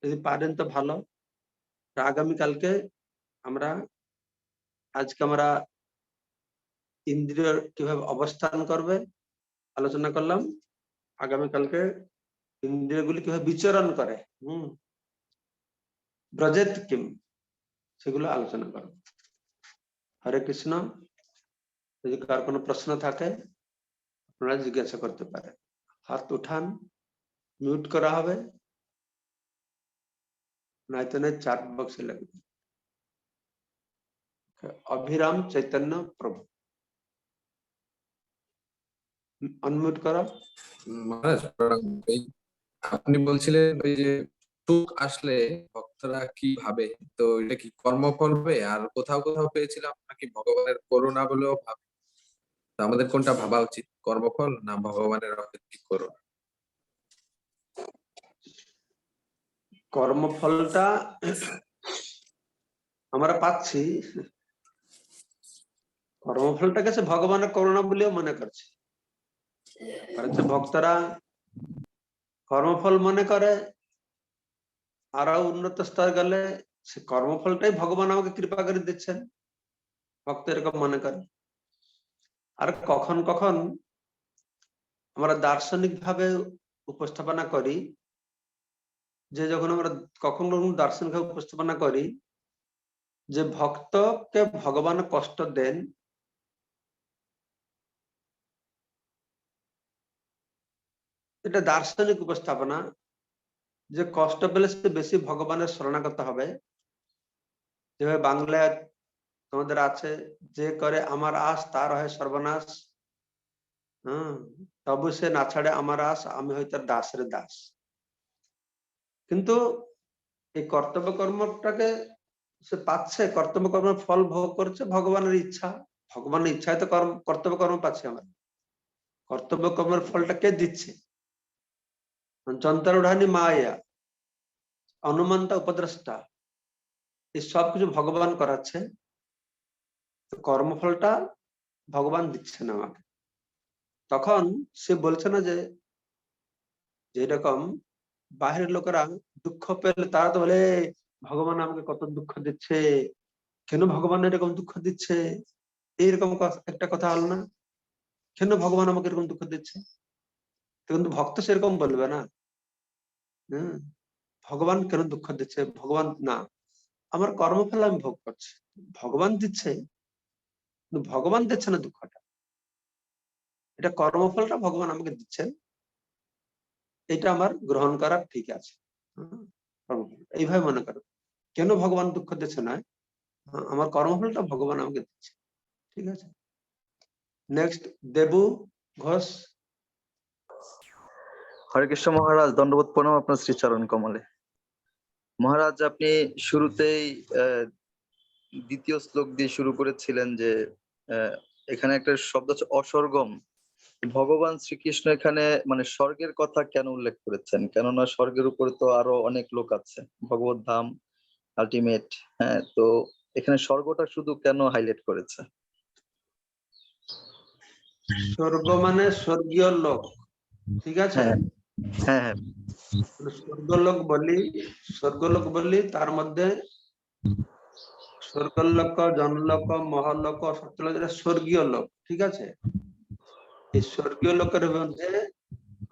যদি পারেন তো ভালো। আগামীকালকে আমরা, আজকে আমরা ইন্দ্রিয় কিভাবে অবস্থান করবে আলোচনা করলাম, আগামীকালকে ইন্দ্রিয়গুলি কিভাবে বিচরণ করে, ব্রজেত কিম, সেগুলো আলোচনা করব। হরে কৃষ্ণ। যদি কার কোনো প্রশ্ন থাকে আপনারা জিজ্ঞাসা করতে পারেন, হাত উঠান, মিউট করা হবে, নয়তো নয় চ্যাট বক্সে লাগবে। অভিরাম চৈতন্য প্রভু, আনমিউট করা। মহারাজ আপনি বলছিলেন ওই যে সুখ আসলে ভক্তরা কি ভাবে, তো এটা কি কর্মফল হবে? আর কোথাও কোথাও পেয়েছিলাম নাকি ভগবানের করুণা বলেও ভাবে। তো আমাদের কোনটা ভাবা উচিত, কর্মফল না ভগবানের অহেতুক করুণা? কর্মফলটা আমরা পাচ্ছি, কর্মফলটাকে সে ভগবানের করুণা বলেও মনে করছে। ভক্তরা কর্মফল মনে করে, আরো উন্নত স্তর গেলে সে কর্মফলটাই ভগবান আমাকে কৃপা করে দিচ্ছেন, ভক্ত এরকম মনে করে। আর কখন কখন আমরা দার্শনিক ভাবে উপস্থাপনা করি, যে যখন আমরা কখন কখন দার্শনিক ভাবে উপস্থাপনা করি যে ভক্তকে ভগবান কষ্ট দেন, এটা দার্শনিক উপস্থাপনা, যে কষ্ট পেলে সে বেশি ভগবানের শরণাগত হবে। যেভাবে বাংলায় তোমাদের আছে, যে করে আমার আশ তার হয় সর্বনাশ, তবু সে না ছাড়ে আমার আশ, আমি হই তার দাসের দাস। কিন্তু এই কর্তব্য কর্মটাকে সে পাচ্ছে, কর্তব্য কর্মের ফল ভোগ করছে ভগবানের ইচ্ছা, ভগবানের ইচ্ছায় তো কর্তব্য কর্ম পাচ্ছে। আমরা কর্তব্য কর্মের ফলটা কে দিচ্ছে? যন্ত্রারূঢ়ানি মায়া, অনুমন্ত উপদ্রষ্টা, এই সব কিছু ভগবান করাচ্ছে, কর্মফলটা ভগবান দিচ্ছেন আমাকে। তখন সে বলছে না যে যেরকম বাহিরের লোকেরা দুঃখ পেলে তারা তো বলে ভগবান আমাকে কত দুঃখ দিচ্ছে, কেন ভগবান এরকম দুঃখ দিচ্ছে, এইরকম একটা কথা হল না, কেন ভগবান আমাকে এরকম দুঃখ দিচ্ছে। কিন্তু ভক্ত সেরকম বলবে না, ভগবান কেন দুঃখ দিচ্ছে, ভগবান না, আমার কর্মফল আমি ভোগ করছি, ভগবান দিচ্ছে, কিন্তু ভগবান দিচ্ছে না দুঃখটা, এটা কর্মফলটা ভগবান আমাকে দিচ্ছেন, এটা আমার গ্রহণ করা ঠিক আছে। কর্মফল এইভাবে মনে করো। কেন ভগবান দুঃখ দিচ্ছে না, আমার কর্মফলটা ভগবান আমাকে দিচ্ছে। ঠিক আছে, নেক্সট দেবু ঘোষ। হরে কৃষ্ণ মহারাজ, দণ্ডবোধ প্রণাম আপনার শ্রীচরণ কমলে। মহারাজ, আপনি শুরুতেই দ্বিতীয় শ্লোক দিয়ে শুরু করেছিলেন যে এখানে একটা শব্দ আছে অস্বর্গম। ভগবান শ্রীকৃষ্ণ এখানে মানে স্বর্গের কথা কেন উল্লেখ করেছেন? কেননা স্বর্গের উপরে তো আরো অনেক লোক আছে, ভগবত ধাম, আলটিমেট। হ্যাঁ, তো এখানে স্বর্গটা শুধু কেন হাইলাইট করেছে? স্বর্গ মানে স্বর্গীয় লোক, ঠিক আছে। হ্যাঁ হ্যাঁ হ্যাঁ, স্বর্গলোক বলি তার মধ্যে স্বর্গলোক, জনলোক, মহলোক, সত্যলোক, যেটা স্বর্গীয় লোক, ঠিক আছে। এই স্বর্গীয় লোকের মধ্যে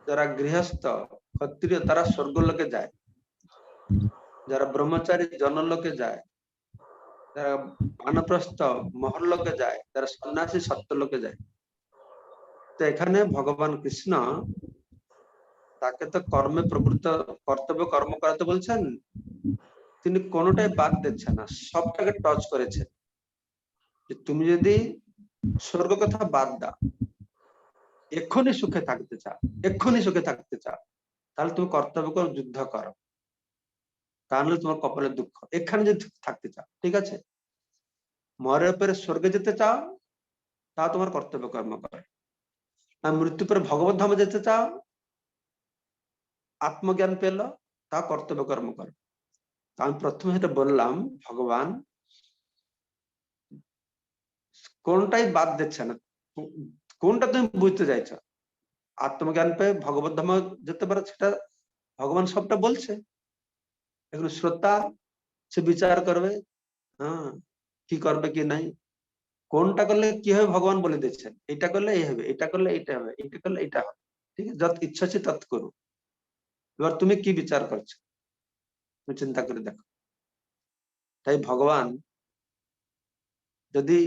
যারা গৃহস্থ ক্ষত্রিয় তারা স্বর্গলোকে যায়, যারা ব্রহ্মচারী জনলোকে যায়, যারা বানপ্রস্থ মহল্লোকে যায়, যারা সন্ন্যাসী সত্যলোকে যায়। তো এখানে ভগবান কৃষ্ণ তাকে তো কর্মে প্রবৃত্ত, কর্তব্য কর্ম করাতে বলছেন, তিনি কোনোটাই বাদ দিচ্ছেন না, সবটাকে টচ করেছেন। যে তুমি যদি স্বর্গ কথা বাদ দাও, এক্ষুনি সুখে থাকতে চাও, এক্ষুনি সুখে থাকতে চাও, তাহলে তুমি কর্তব্য করো, যুদ্ধ করো, তাহলে তোমার কপালে দুঃখ। এখানে যদি থাকতে চাও, ঠিক আছে, মরার পরে স্বর্গে যেতে চাও, তা তোমার কর্তব্য কর্ম করো। আর মৃত্যু পরে ভগবত ধামে যেতে চাও, আত্মজ্ঞান পেল, তা কর্তব্য কর্ম করো। আমি প্রথমে যেটা বললাম, ভগবান কোনটাই বাদ দিচ্ছে না, কোনটা তুমি বুঝতে চাইছো। আত্মজ্ঞান পেয়ে ভগবত ধামে যেতে পারো, সেটা ভগবান সবটা বলছে। এগুলো শ্রদ্ধা, সে বিচার করবে, হ্যাঁ, কি করবে কি নাই, কোনটা করলে কি হবে ভগবান বলে দিচ্ছেন, এটা করলে এই হবে, এটা করলে এইটা হবে, এটা করলে এটা হবে। ঠিক আছে, যত ইচ্ছা আছে তত করো। এবার তুমি কি বিচার করছো, তুমি চিন্তা করে দেখো। তাই ভগবান যদি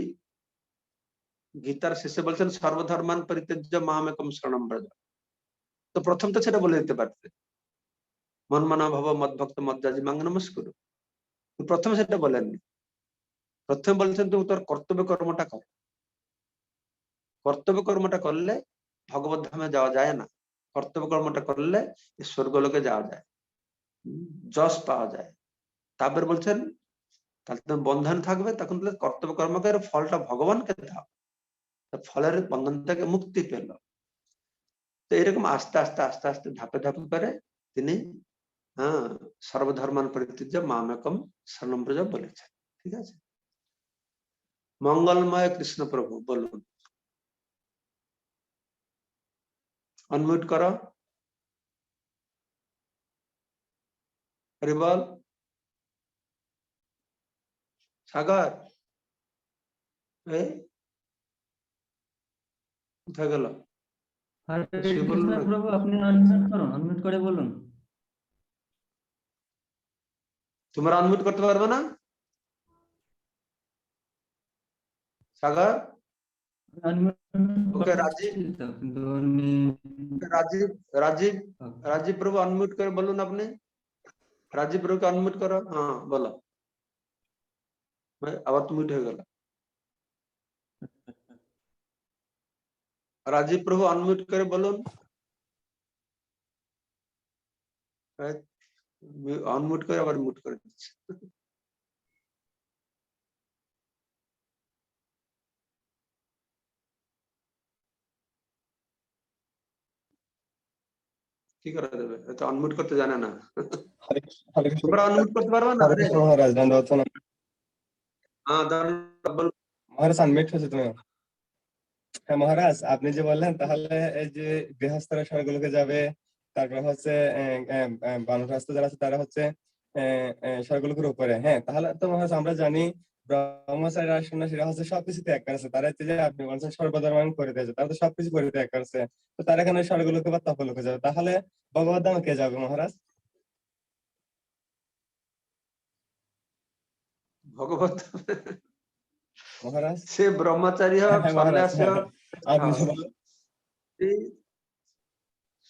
গীতার শেষে বলছেন সর্বধর্মান পরিত্যজ্য মামেকম শরণম ব্রজ, তো প্রথম তো সেটা বলে দিতে পারতে, মন মানা ভব মদ্ভক্ত মজ্জাজি মাঙ্গ নমস্কুরু, প্রথমে সেটা বলেননি। প্রথমে বলছেন তুমি তোর কর্তব্য কর্মটা কর, কর্তব্য কর্মটা করলে ভগবত ধামে যাওয়া যায় না, কর্তব্য কর্মটা করলে স্বর্গলোকে যাওয়া যায়, যশ পাওয়া যায়। তারপর বলছেন তাহলে তুমি বন্ধন থাকবে, তখন কর্তব্য কর্মকের ফলটা ভগবানকে দাও, ফলের বন্ধন থেকে মুক্তি পেল। তো এরকম আস্তে আস্তে আস্তে আস্তে ধাপে ধাপে করে তিনি সর্বধর্মান পরিত্যজ্য মামেকম শরণম ব্রজ বলেছেন। ঠিক আছে, মঙ্গলময় কৃষ্ণ প্রভু বলুন, অনমিউট করো। হরি বল। সাগর কোথায় গেল? হরে কৃষ্ণ প্রভু, আপনি আনমিউট করুন, আনমিউট করে বলুন। তোমরা আনমিউট করতে পারবে না? সাগর, ওকে রাজীব, রাজীব রাজীব রাজীব প্রভু আনমিউট করে বলুন। আপনি রাজীব প্রভুকে আনমিউট করো। হ্যাঁ বলো, আবার তুমি উঠে গেল। রাজীব প্রভু আনমিউট করে বলুন। আনমিউট করে আবার মিউট করে দিচ্ছে। কি করে দেবে, তো আনমিউট করতে জানে না। তোমরা আনমিউট করতে পারবে না? মহারাজ দণ্ডবত প্রণাম। হ্যাঁ মহারাজ আনমিউট হয়েছে তুমি। হ্যাঁ মহারাজ, আপনি যে বললেন তাহলে এই যে গৃহস্থরা স্বর্গলোকে যাবে, তারপর হচ্ছে বানপ্রস্থ যারা আছে তারা হচ্ছে স্বর্গলোকের উপরে। হ্যাঁ, তাহলে তো মহারাজ আমরা জানি ব্রহ্মচারীরা সন্ন্যাসীরা হচ্ছে সবকিছু ত্যাগ করেছে, তারা হচ্ছে যে আপনি বলছেন সর্বধর্ম করে দিয়েছে, তারা তো সবকিছু করে ত্যাগ করেছে, তো তারা এখানে স্বর্গলোকে বা তপলোকে যাবে, তাহলে ভগবত ধামে কে যাবে মহারাজ? ভগবত মহারাজ সে ব্রহ্মচারী হোক, মহারাজ, সন্ন্যাসী হোক, আপনি যে বললেন।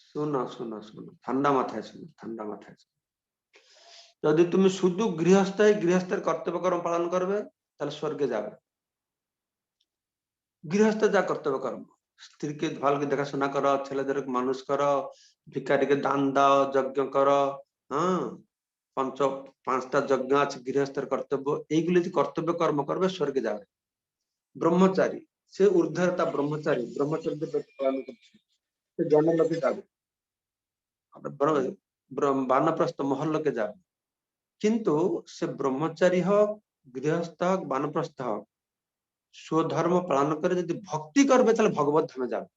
শোনো শোনো শোনো, ঠান্ডা মাথায় শোনো, ঠান্ডা মাথায় শোনো। যদি তুমি শুধু গৃহস্থের কর্তব্য কর্ম পালন করবে তাহলে স্বর্গে যাবে। গৃহস্থ যা কর্তব্য কর্ম, স্ত্রীকে ভালো করে দেখাশোনা করো, ছেলেদের মানুষ করো, ভিখারিকে দান দাও, যজ্ঞ করো, হ্যাঁ, পাঁচটা যজ্ঞ আছে গৃহস্থের কর্তব্য, এইগুলি যে কর্তব্য কর্ম করবে স্বর্গে যাবে। ব্রহ্মচারী, সে ঊর্ধ্বতা ব্রহ্মচারী, ব্রহ্মচর্য পালন করছে, সে জনলোকে যাবে, বানপ্রস্থ মহল্লোকে যাবে। কিন্তু সে ব্রহ্মচারী হোক, গৃহস্থ হোক, বানপ্রস্থ হোক, স্বধর্ম পালন করে যদি ভক্তি করবে তাহলে ভগবত ধামে যাবে।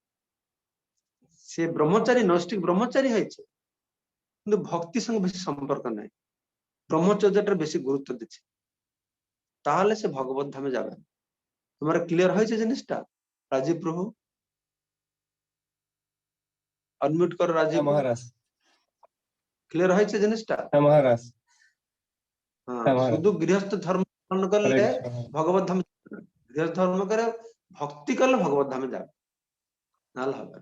সে ব্রহ্মচারী নৈষ্ঠিক ব্রহ্মচারী হয়েছে, কিন্তু ভক্তির সঙ্গে বেশি সম্পর্ক নাই, ব্রহ্মচর্যটার বেশি গুরুত্ব দিচ্ছে, তাহলে সে ভগবত ধামে যাবে। তোমার ক্লিয়ার হয়েছে জিনিসটা? রাজীব প্রভু আনমিউট করো। রাজীব, হ্যাঁ মহারাজ। ক্লিয়ার হয়েছে জিনিসটা? হ্যাঁ মহারাজ। হ্যাঁ, হ্যাঁ মহারাজ। শুধু গৃহস্থ ধর্ম পালন হরে করলে কৃষ্ণ। হ্যাঁ। ভগবত ধামে যাবে না। গৃহস্থ ধর্ম করে ভক্তি করলে ভগবত ধামে যাবে, নাহলে হবে না।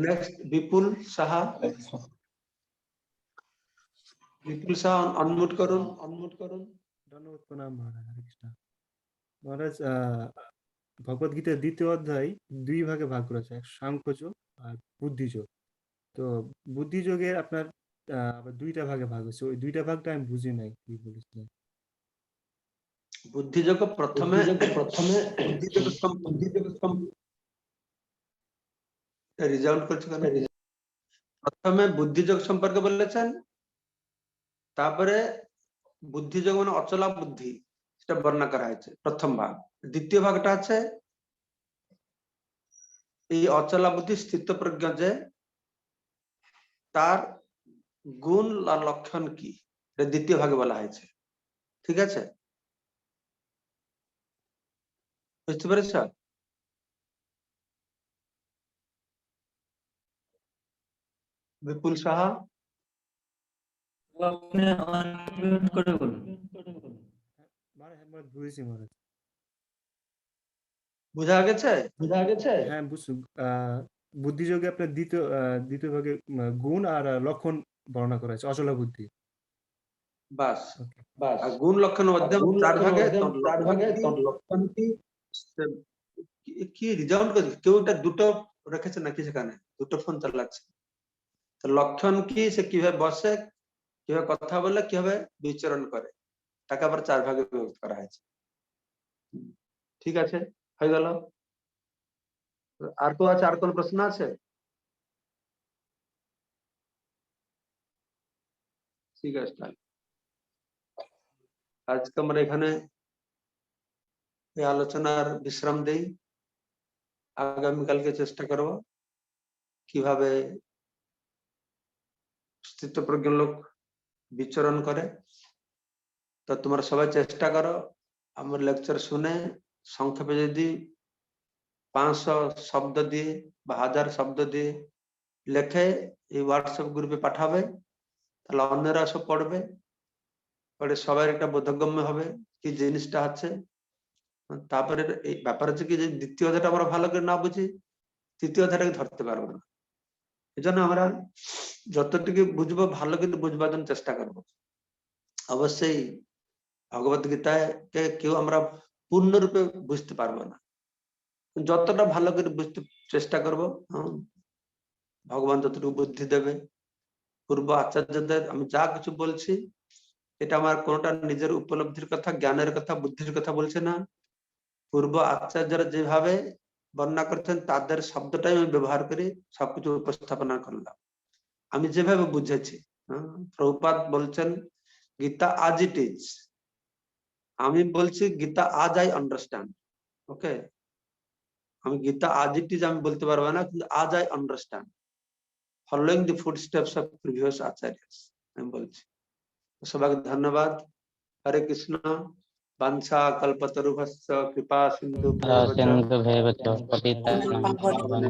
নেক্সট বিপুল সাহা। হরে কৃষ্ণ। বিপুল সাহা আনমিউট করুন। ধন্যবাদ প্রণাম মহারাজ। হরে কৃষ্ণ। মহারাজ, ভগবদ গীতার দ্বিতীয় অধ্যায় দুই ভাগে ভাগ করেছে, এক সাংখ্যযোগ আর বুদ্ধিযোগ। তো বুদ্ধিযোগের আপনার আবার দুইটা ভাগে ভাগ হয়েছে, ওই দুইটা ভাগটা আমি বুঝি নাই কি বলেছিলেন। বুদ্ধিযোগ প্রথমে রিজাল্ট করছে কেন? প্রথমে বুদ্ধিযোগ সম্পর্কে বলেছেন, তারপরে বুদ্ধিযোগ মানে অচলা বুদ্ধি, সেটা বর্ণনা করা হয়েছে প্রথম ভাগ। দ্বিতীয় ভাগটা আছে এই অচলা বুদ্ধি স্থিত প্রজ্ঞ, যে তার গুণ আর লক্ষণ কি, এটা দ্বিতীয় ভাগে বলা হয়েছে। ঠিক আছে, বুঝতে পেরেছ? বিপুল সাহা আপনি আনমিউট করে বলুন। মহারাজ বুঝেছি মহারাজ। বুঝা গেছে? হ্যাঁ বুঝছি। বুদ্ধিযোগে আপনার দ্বিতীয় ভাগে গুণ আর লক্ষণ বর্ণনা করা হয়েছে, অচলা বুদ্ধি। বাস, ওকে। আর গুণ লক্ষণ মধ্যম চার ভাগে। লক্ষণ কি রিজাউন্ড করে কেউ, এটা দুটো রেখেছে নাকি সেখানে? দুটো ফোন চালাচ্ছে। তো লক্ষণ কি, সে কিভাবে বসে, কিভাবে কথা বলে, কিভাবে বিচরণ করে, তাকে আবার চার ভাগে বিভক্ত করা হয়েছে। ঠিক আছে, হয়ে গেল। আর তো আছে, আর কোন প্রশ্ন আছে? ঠিক আছে, তাহলে আজকে আমরা এখানে এই আলোচনার বিশ্রাম দেই। আগামীকালকে চেষ্টা করব কিভাবে স্থিতপ্রজ্ঞ লোক বিচরণ করে। তো তোমরা সবাই চেষ্টা করো আমার লেকচার শুনে সংক্ষেপে যদি 500 শব্দ দিয়ে বা 1000 শব্দ দিয়ে লেখে এই হোয়াটসঅ্যাপ গ্রুপে পাঠাবে, তাহলে অন্যরা সব পড়বে, পরে সবার একটা বোধগম্য হবে কি জিনিসটা আছে। তারপরে এই ব্যাপার হচ্ছে কি, যে দ্বিতীয় অধ্যায়টা আমরা ভালো করে না বুঝি, তৃতীয় অধ্যায়টাকে ধরতে পারবো না। এই জন্য আমরা যতটুকু বুঝবো ভালো কিন্তু বুঝবার জন্য চেষ্টা করবো। অবশ্যই ভগবত গীতায় কেউ আমরা পূর্ণরূপে বুঝতে পারবো না, যতটা ভালো করে বুঝতে চেষ্টা করবো, ভগবান যতটুকু বুদ্ধি দেবে। পূর্ব আচার্যদের আমি যা কিছু বলছি, এটা আমার কোনোটা নিজের উপলব্ধির কথা, জ্ঞানের কথা, বুদ্ধির কথা বলছে না। পূর্ব আচার্যরা যেভাবে বর্ণনা করছেন তাদের শব্দটাই আমি ব্যবহার করে সবকিছু উপস্থাপনা করলাম, আমি যেভাবে বুঝেছি। প্রভুপাদ বলছেন গীতা আজ ইট ইজ, আমি বলছি গীতা আজ আই আন্ডারস্ট্যান্ড। ওকে, আমি গীতা আজ ইট ইজ আমি বলতে পারবো না, কিন্তু আজ I understand following the footsteps of previous আচার্যস আমি বলছি। সবাইকে ধন্যবাদ। হরে কৃষ্ণ। বাঞ্ছা কল্পতরুভ্যশ্চ কৃপা সিন্ধু সিন্ধুভ্যেব চ পতিতানাং পাবনা